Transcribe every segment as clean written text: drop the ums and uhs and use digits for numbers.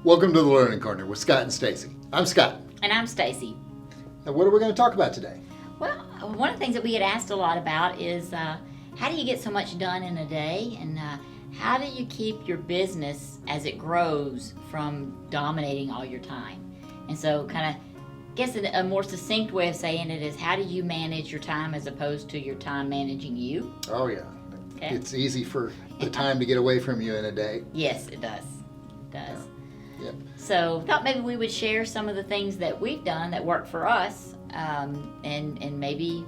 Welcome to the Learning Corner with Scott and Stacie. I'm Scott. And I'm Stacie. And what are we going to talk about today? Well, one of the things that we get asked a lot about is how do you get so much done in a day, and how do you keep your business as it grows from dominating all your time? And so kind of guess a more succinct way of saying it is, how do you manage your time as opposed to your time managing you? Oh yeah. Okay. It's easy for the time to get away from you in a day. Yes, it does. It does. Yeah. Yep. So thought maybe we would share some of the things that we've done that work for us, and maybe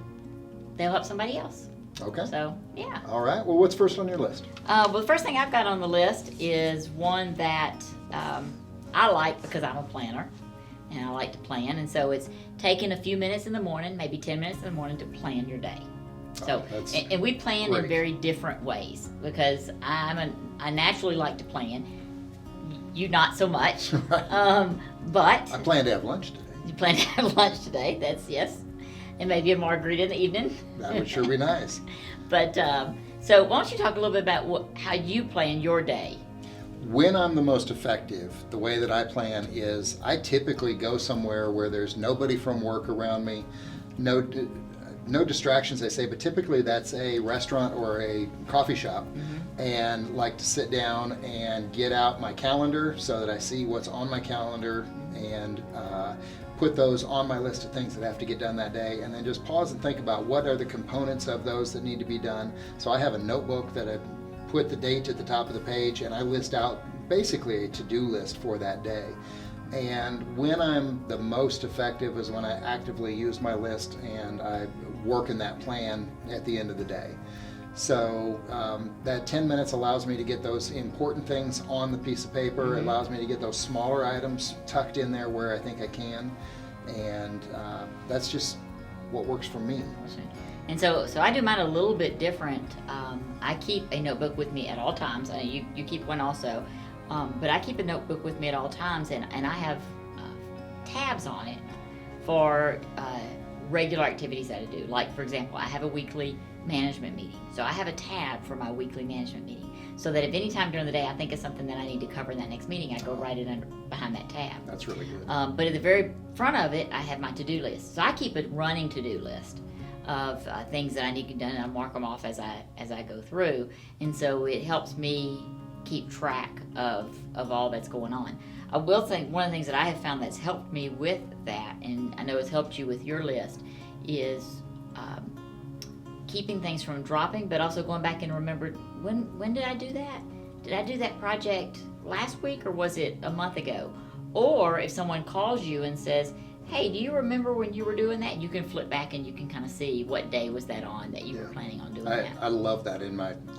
they'll help somebody else. Okay. So yeah. All right. Well, what's first on your list? Well, the first thing I've got on the list is one that I like because I'm a planner, and I like to plan, and so it's taking a few minutes in the morning, maybe 10 minutes in the morning, to plan your day. So, and we plan great. in very different ways, because I naturally like to plan. You not so much. Right. But I plan to have lunch today. you plan to have lunch today. That's yes, and maybe a margarita in the evening. That would sure be nice. But so why don't you talk a little bit about how you plan your day? When I'm the most effective, the way that I plan is I typically go somewhere where there's nobody from work around me, no distractions, I say, but typically that's a restaurant or a coffee shop, and like to sit down and get out my calendar so that I see what's on my calendar and put those on my list of things that have to get done that day, and then just pause and think about what are the components of those that need to be done. So I have a notebook that I put the date at the top of the page, and I list out basically a to-do list for that day. And when I'm the most effective is when I actively use my list and I work in that plan at the end of the day. So that 10 minutes allows me to get those important things on the piece of paper. It allows me to get those smaller items tucked in there where I think I can. And that's just what works for me. And so I do mine a little bit different. I keep a notebook with me at all times. I know you keep one also. But I keep a notebook with me at all times, and I have tabs on it for regular activities that I do. Like, for example, I have a weekly management meeting. So I have a tab for my weekly management meeting, so that if any time during the day I think of something that I need to cover in that next meeting, I go right in behind that tab. That's really good. But at the very front of it, I have my to-do list. So I keep a running to-do list of things that I need to get done, and I mark them off as I go through. And so it helps me keep track of all that's going on. I will say one of the things that I have found that's helped me with that, and I know it's helped you with your list, is keeping things from dropping, but also going back and remember, when did I do that? Did I do that project last week, or was it a month ago? Or if someone calls you and says, hey, do you remember when you were doing that? You can flip back and you can kind of see what day was that on that you were planning on doing that. I love that.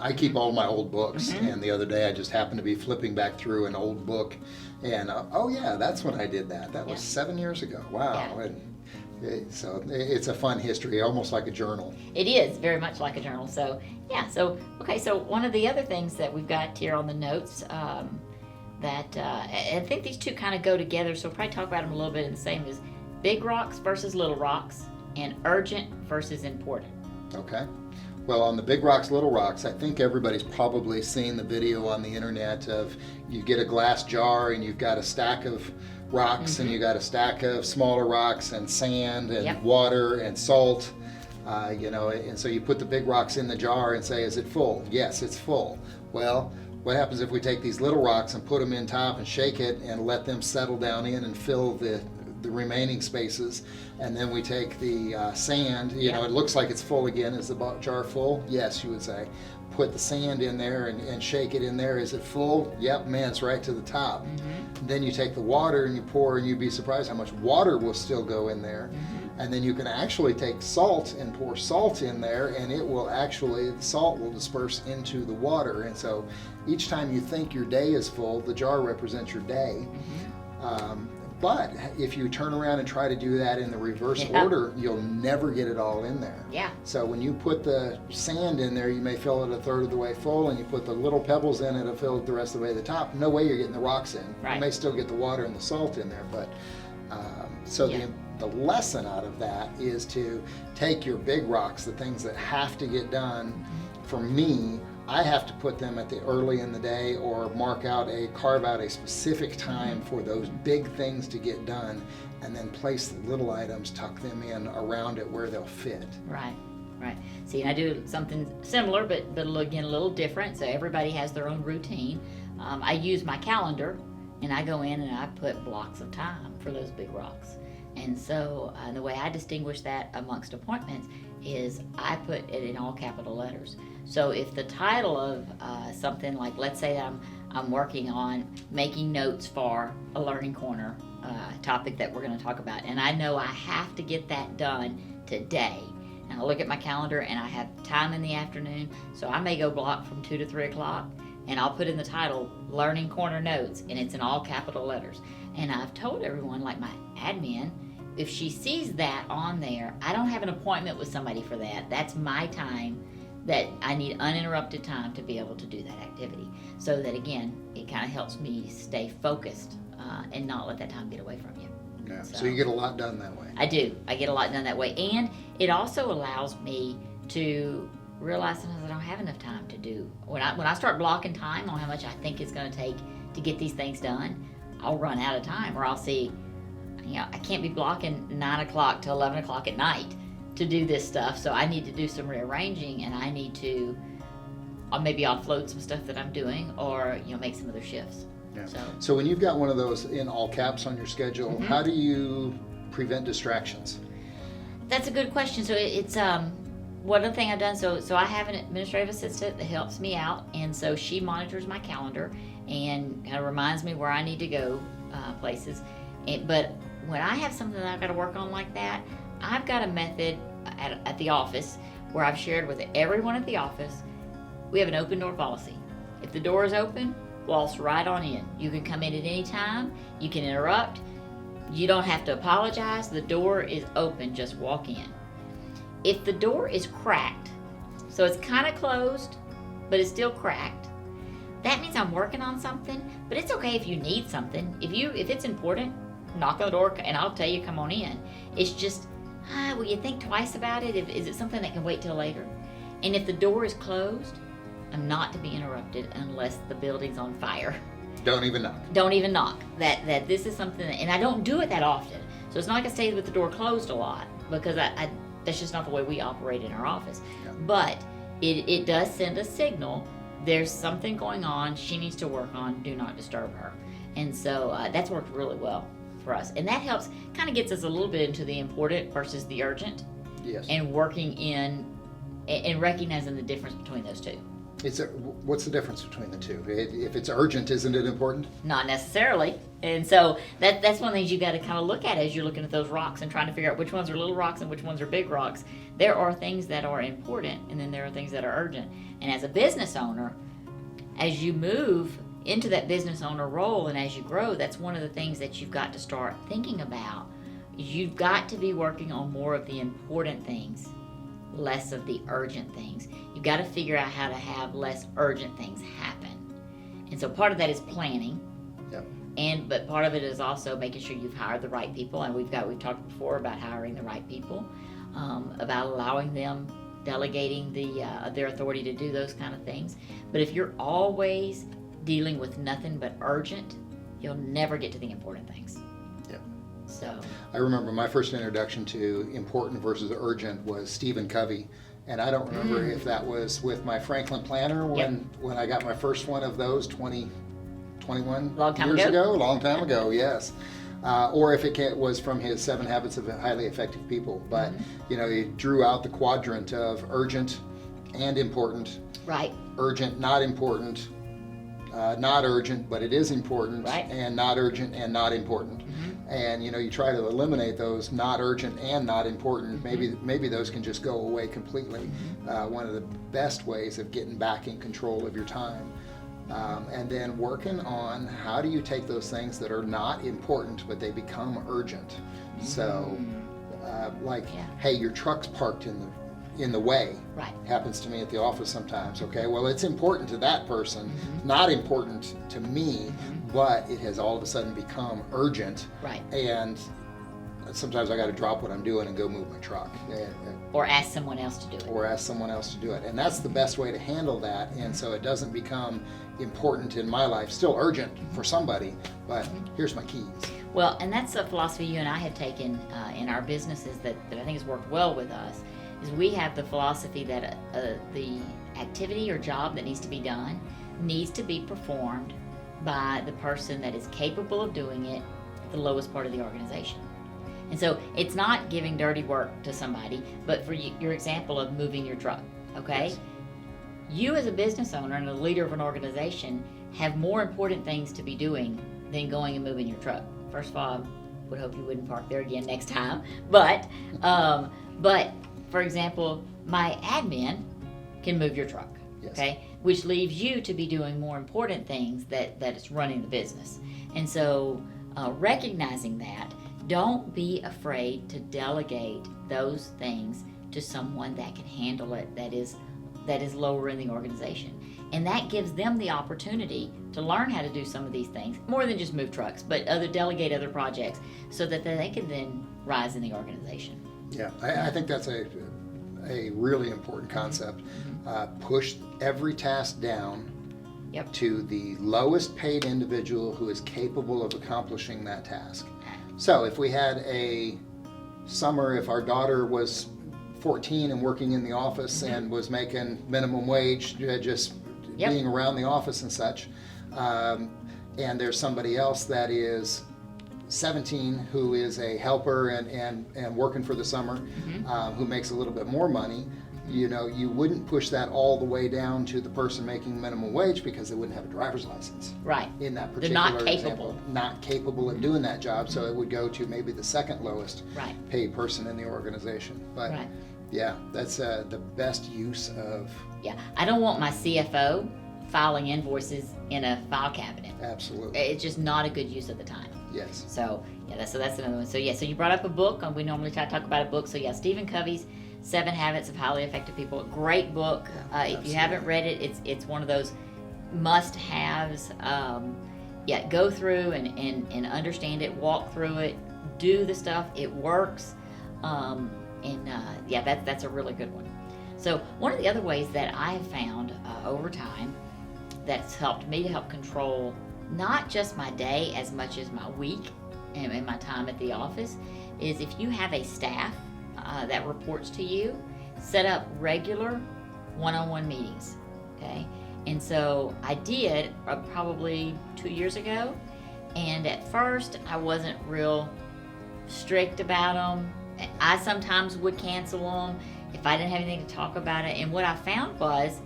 I keep all my old books, and the other day I just happened to be flipping back through an old book, and oh yeah, that's when I did that. That was 7 years ago. Wow. Yeah. So it's a fun history, almost like a journal. It is very much like a journal. So yeah. So okay. So one of the other things that we've got here on the notes, that I think these two kind of go together. So we'll probably talk about them a little bit in the same, is big rocks versus little rocks, and urgent versus important. Okay. Well, on the big rocks, little rocks, I think everybody's probably seen the video on the internet of you get a glass jar and you've got a stack of rocks, and you got a stack of smaller rocks and sand and water and salt, and so you put the big rocks in the jar and say, is it full? Yes, it's full. Well, what happens if we take these little rocks and put them in top and shake it and let them settle down in and fill the remaining spaces, and then we take the sand, it looks like it's full again. Is the jar full? Yes, you would say. Put the sand in there and shake it in there. Is it full? Yep, man, it's right to the top. Then you take the water and you pour, and you'd be surprised how much water will still go in there. And then you can actually take salt and pour salt in there, and the salt will disperse into the water. And so each time you think your day is full, the jar represents your day. But if you turn around and try to do that in the reverse order, you'll never get it all in there. Yeah. So when you put the sand in there, you may fill it a third of the way full, and you put the little pebbles in, it'll fill it the rest of the way to the top. No way you're getting the rocks in. Right. You may still get the water and the salt in there, but the lesson out of that is to take your big rocks, the things that have to get done. For me, I have to put them at the early in the day or carve out a specific time for those big things to get done, and then place the little items, tuck them in around it where they'll fit. Right. See, and I do something similar, but again, a little different. So everybody has their own routine. I use my calendar, and I go in and I put blocks of time for those big rocks. And so the way I distinguish that amongst appointments is I put it in all capital letters. So if the title of something, like let's say that I'm working on making notes for a Learning Corner topic that we're going to talk about, and I know I have to get that done today, and I look at my calendar and I have time in the afternoon, so I may go block from 2 to 3 o'clock, and I'll put in the title Learning Corner Notes, and it's in all capital letters. And I've told everyone, like my admin, if she sees that on there, I don't have an appointment with somebody for that. That's my time, that I need uninterrupted time to be able to do that activity. So that, again, it kind of helps me stay focused and not let that time get away from you. Yeah. So you get a lot done that way. I do. I get a lot done that way. And it also allows me to realize sometimes I don't have enough time to do. When I start blocking time on how much I think it's going to take to get these things done, I'll run out of time, or I'll see, I can't be blocking 9 o'clock to 11 o'clock at night to do this stuff, so I need to do some rearranging, and I need to maybe offload some stuff that I'm doing, or make some other shifts. Yeah. So when you've got one of those in all caps on your schedule, Mm-hmm. how do you prevent distractions? That's a good question. So it's one other thing I've done. So I have an administrative assistant that helps me out, and so she monitors my calendar and kind of reminds me where I need to go places. But when I have something that I've got to work on like that, I've got a method at the office where I've shared with everyone at the office. We have an open door policy. If the door is open, waltz right on in. You can come in at any time. You can interrupt. You don't have to apologize. The door is open. Just walk in. If the door is cracked, so it's kind of closed, but it's still cracked, that means I'm working on something. But it's okay if you need something. If it's important, knock on the door and I'll tell you, come on in. It's just, will you think twice about it? Is it something that can wait till later? And if the door is closed, I'm not to be interrupted unless the building's on fire. Don't even knock. Don't even knock. That this is something, and I don't do it that often. So it's not like I stay with the door closed a lot, because I that's just not the way we operate in our office. Yeah. But it does send a signal. There's something going on she needs to work on. Do not disturb her. And so that's worked really well for us. And that helps, kind of gets us a little bit into the important versus the urgent. Yes. And working in and recognizing the difference between those two. What's the difference between the two? If it's urgent, isn't it important? Not necessarily. And so that's one of the things you got to kind of look at as you're looking at those rocks and trying to figure out which ones are little rocks and which ones are big rocks. There are things that are important, and then there are things that are urgent. And as a business owner, as you move into that business owner role and as you grow, that's one of the things that you've got to start thinking about. You've got to be working on more of the important things, less of the urgent things. You've got to figure out how to have less urgent things happen. And so part of that is planning. Yep. But part of it is also making sure you've hired the right people. And we've talked before about hiring the right people, about allowing them, delegating their authority to do those kind of things. But if you're always dealing with nothing but urgent, you'll never get to the important things. Yep. So I remember my first introduction to important versus urgent was Stephen Covey. And I don't remember if that was with my Franklin Planner when I got my first one of those 21 years ago. Long time ago, yes. Or if it was from his 7 Habits of Highly Effective People. But, he drew out the quadrant of urgent and important. Right. Urgent, not important. Not urgent, but it is important. Right. And not urgent and not important. And you try to eliminate those not urgent and not important. Maybe those can just go away completely. One of the best ways of getting back in control of your time. And then working on how do you take those things that are not important but they become urgent. So hey, your truck's parked in the way. Right. Happens to me at the office sometimes. Okay, well, it's important to that person, not important to me, but it has all of a sudden become urgent. Right. And sometimes I got to drop what I'm doing and go move my truck. Or ask someone else to do it. Or ask someone else to do it. And that's the best way to handle that. And so it doesn't become important in my life, still urgent for somebody, but here's my keys. Well, and that's a philosophy you and I have taken in our businesses that I think has worked well with us, is we have the philosophy that the activity or job that needs to be done needs to be performed by the person that is capable of doing it at the lowest part of the organization. And so it's not giving dirty work to somebody, but for your example of moving your truck, okay? Yes. You as a business owner and a leader of an organization have more important things to be doing than going and moving your truck. First of all, I would hope you wouldn't park there again next time. But for example, my admin can move your truck, Yes. okay? Which leaves you to be doing more important things that is running the business. And so recognizing that, don't be afraid to delegate those things to someone that can handle it, that is lower in the organization. And that gives them the opportunity to learn how to do some of these things, more than just move trucks, but delegate other projects so that they can then rise in the organization. Yeah, I think that's a really important concept. Push every task down Yep. to the lowest paid individual who is capable of accomplishing that task. So if we had a summer, if our daughter was 14 and working in the office and was making minimum wage, just Yep. being around the office and such, and there's somebody else that is 17 who is a helper and working for the summer, who makes a little bit more money, you wouldn't push that all the way down to the person making minimum wage because they wouldn't have a driver's license. Right. In that They're particular not capable. example, not capable of doing that job, so it would go to maybe the second lowest Right. paid person in the organization. But Right. yeah, that's the best use of. Yeah. I don't want my CFO filing invoices in a file cabinet. Absolutely. It's just not a good use of the time. Yes. So yeah, so that's another one. So yeah, so you brought up a book. We normally try to talk about a book. So yeah, Stephen Covey's 7 Habits of Highly Effective People. Great book. If you haven't read it, it's one of those must-haves. Go through and understand it. Walk through it. Do the stuff. It works. That's a really good one. So one of the other ways that I have found over time that's helped me to help control not just my day as much as my week and my time at the office is if you have a staff that reports to you, set up regular one-on-one meetings, okay? And so I did probably 2 years ago, and at first I wasn't real strict about them. I sometimes would cancel them if I didn't have anything to talk about it, and what I found was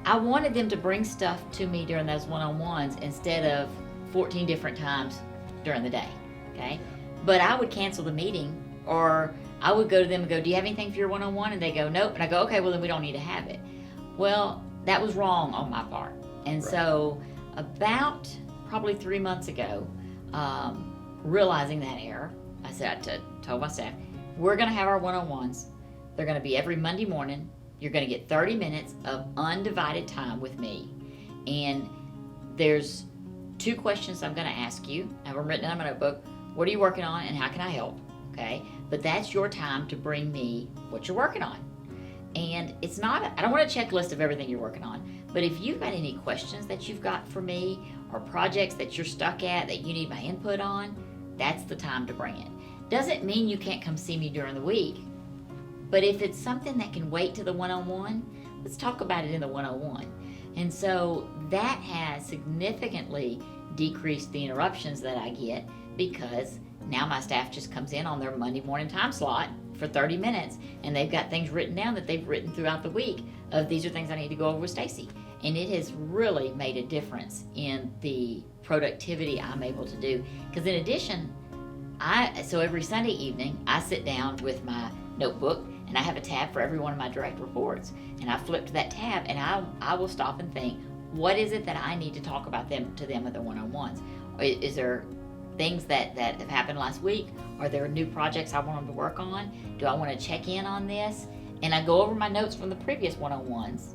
I wanted them to bring stuff to me during those one-on-ones instead of 14 different times during the day, okay? But I would cancel the meeting, or I would go to them and go, do you have anything for your one-on-one? And they go, nope. And I go, okay, well then we don't need to have it. Well, that was wrong on my part. And so about probably 3 months ago, realizing that error, I told my staff, we're gonna have our one-on-ones. They're gonna be every Monday morning. You're gonna get 30 minutes of undivided time with me. And there's 2 questions I'm gonna ask you. I have them written in my notebook. What are you working on and how can I help? Okay, but that's your time to bring me what you're working on. And it's not, I don't want a checklist of everything you're working on, but if you've got any questions that you've got for me or projects that you're stuck at that you need my input on, that's the time to bring it. Doesn't mean you can't come see me during the week, but if it's something that can wait to the one-on-one, let's talk about it in the one-on-one. And so that has significantly decreased the interruptions that I get because now my staff just comes in on their Monday morning time slot for 30 minutes and they've got things written down that they've written throughout the week of these are things I need to go over with Stacie. And it has really made a difference in the productivity I'm able to do. Because in addition, so every Sunday evening I sit down with my notebook and I have a tab for every one of my direct reports. And I flip to that tab and I will stop and think, what is it that I need to talk about to them at the one-on-ones? Is there things that have happened last week? Are there new projects I want them to work on? Do I want to check in on this? And I go over my notes from the previous one-on-ones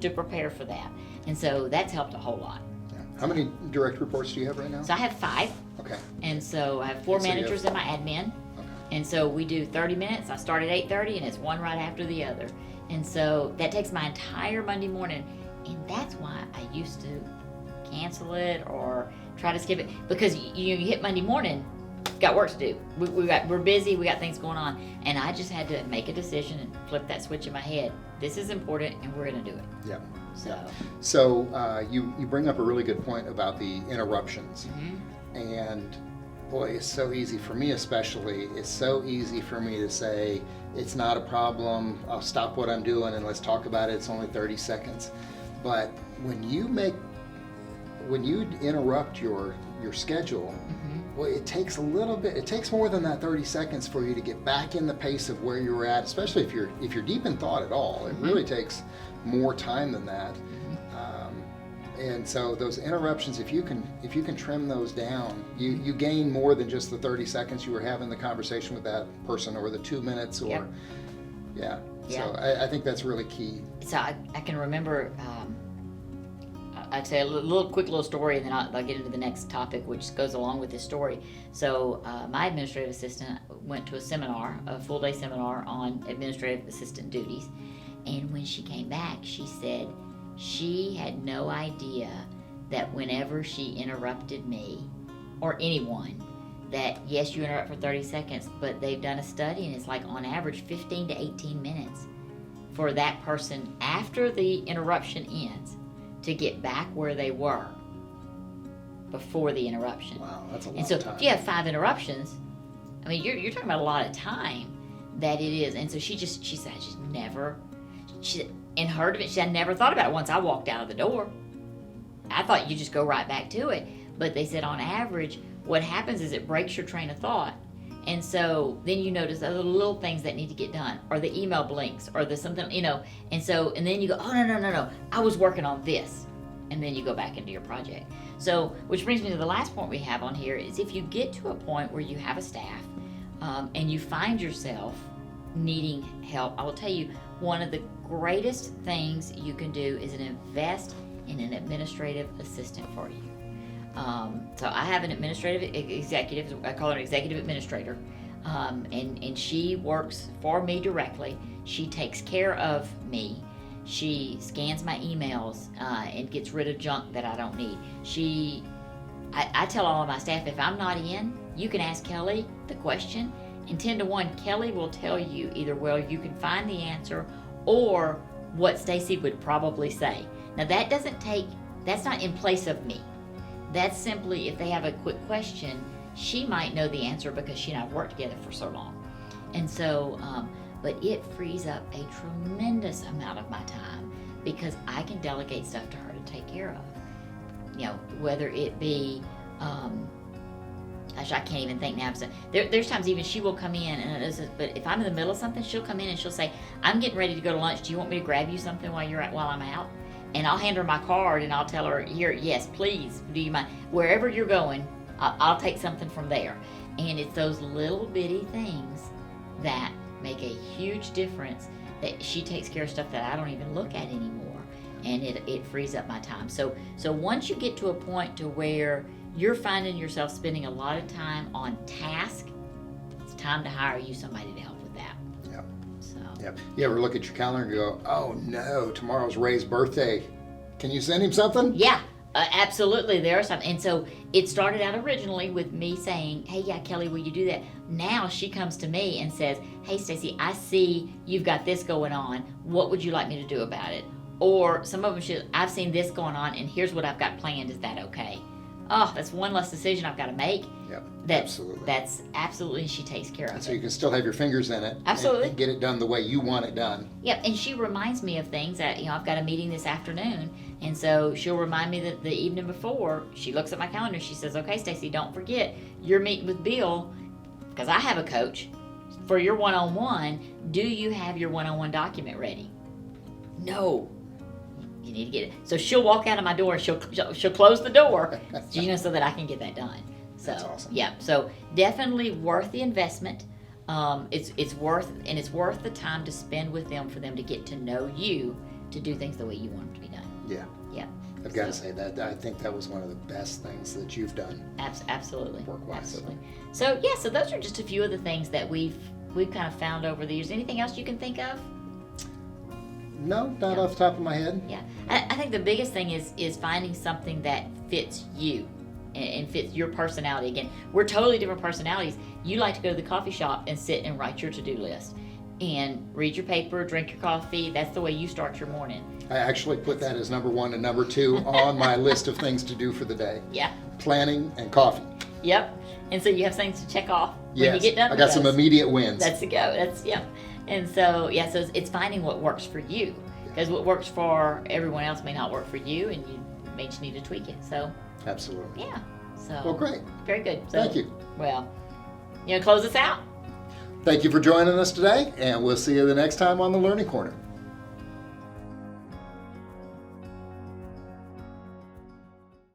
to prepare for that. And so that's helped a whole lot. Yeah. How many direct reports do you have right now? So I have 5. Okay. And so I have 4 So you have- managers in my admin. Okay. And so we do 30 minutes. I start at 8:30 and it's one right after the other. And so that takes my entire Monday morning. And that's why I used to cancel it or try to skip it, because you hit Monday morning, got work to do. We're busy, we got things going on. And I just had to make a decision and flip that switch in my head. This is important and we're going to do it. Yeah. So, So you bring up a really good point about the interruptions. mhm. And boy, it's so easy for me, especially. It's so easy for me to say, it's not a problem, I'll stop what I'm doing and let's talk about it, it's only 30 seconds. But when you interrupt your schedule, Mhm. well, it takes a little bit, it takes more than that 30 seconds for you to get back in the pace of where you were at, especially if you're deep in thought at all. It really takes more time than that. And so those interruptions, if you can trim those down, you gain more than just the 30 seconds you were having the conversation with that person, or the 2 minutes, or Yep. yeah. Yeah. So I think that's really key. So I can remember, I'd say a quick little story, and then I'll get into the next topic, which goes along with this story. So my administrative assistant went to a seminar, a full-day seminar on administrative assistant duties. And when she came back, she said she had no idea that whenever she interrupted me, or anyone, that yes, you interrupt for 30 seconds, but they've done a study and it's like on average 15 to 18 minutes for that person after the interruption ends to get back where they were before the interruption. Wow, that's a long And so time. if you have 5 interruptions, I mean, you're talking about a lot of time that it is. And so she said, I just never, in her defense, she said, I never thought about it once I walked out of the door. I thought you just go right back to it. But they said on average, what happens is it breaks your train of thought. And so then you notice other little things that need to get done, or the email blinks, or the something, and then you go, oh, no, I was working on this. And then you go back into your project. So, which brings me to the last point we have on here, is if you get to a point where you have a staff and you find yourself needing help, I will tell you, one of the greatest things you can do is invest in an administrative assistant for you. So I have an administrative executive, I call her an executive administrator, and she works for me directly. She takes care of me. She scans my emails and gets rid of junk that I don't need. I tell all of my staff, if I'm not in, you can ask Kelly the question, and 10 to 1, Kelly will tell you either, well, you can find the answer, or what Stacie would probably say. Now that's not in place of me. That's simply, if they have a quick question, she might know the answer because she and I have worked together for so long. And so, but it frees up a tremendous amount of my time because I can delegate stuff to her to take care of. Whether it be, gosh, I can't even think now. So there's times even she will come in, but if I'm in the middle of something, she'll come in and she'll say, I'm getting ready to go to lunch. Do you want me to grab you something while I'm out? And I'll hand her my card and I'll tell her, here, yes, please, do you mind? Wherever you're going, I'll take something from there. And it's those little bitty things that make a huge difference, that she takes care of stuff that I don't even look at anymore. And it frees up my time. So once you get to a point to where you're finding yourself spending a lot of time on task, it's time to hire you somebody to help with that. Yep. So. Yep. You ever look at your calendar and go, oh no, tomorrow's Ray's birthday. Can you send him something? Yeah, absolutely. There are some. And so it started out originally with me saying, hey, yeah, Kelly, will you do that? Now she comes to me and says, hey, Stacie, I see you've got this going on. What would you like me to do about it? Or some of them, I've seen this going on and here's what I've got planned. Is that okay? Oh, that's one less decision I've got to make. Yep, absolutely. That's absolutely, she takes care of it. So you can still have your fingers in it. Absolutely. And get it done the way you want it done. Yep, and she reminds me of things that, I've got a meeting this afternoon, and so she'll remind me that the evening before, she looks at my calendar, she says, okay, Stacie, don't forget, you're meeting with Bill, because I have a coach, for your one-on-one. Do you have your one-on-one document ready? No. You need to get it. So she'll walk out of my door and she'll close the door, so that I can get that done. So, that's awesome. Yeah. So definitely worth the investment. It's worth the time to spend with them for them to get to know you, to do things the way you want them to be done. Yeah. Yeah. I've got to say that I think that was one of the best things that you've done. Absolutely. Work-wise. Absolutely. So yeah, so those are just a few of the things that we've kind of found over the years. Anything else you can think of? No, not off the top of my head. Yeah, I think the biggest thing is finding something that fits you and fits your personality. Again, we're totally different personalities. You like to go to the coffee shop and sit and write your to-do list and read your paper, drink your coffee. That's the way you start your morning. I actually put that as number 1 and number 2 on my list of things to do for the day. Yeah. Planning and coffee. Yep. And so you have things to check off when Yes, you get done I with got some those. immediate wins. That's the go. That's yep. And so yeah, so it's finding what works for you, because what works for everyone else may not work for you, and you may just need to tweak it. So Absolutely. yeah. So Well, great. very good. So, Thank you. Well, close us out. Thank you for joining us today, and we'll see you the next time on the Learning Corner.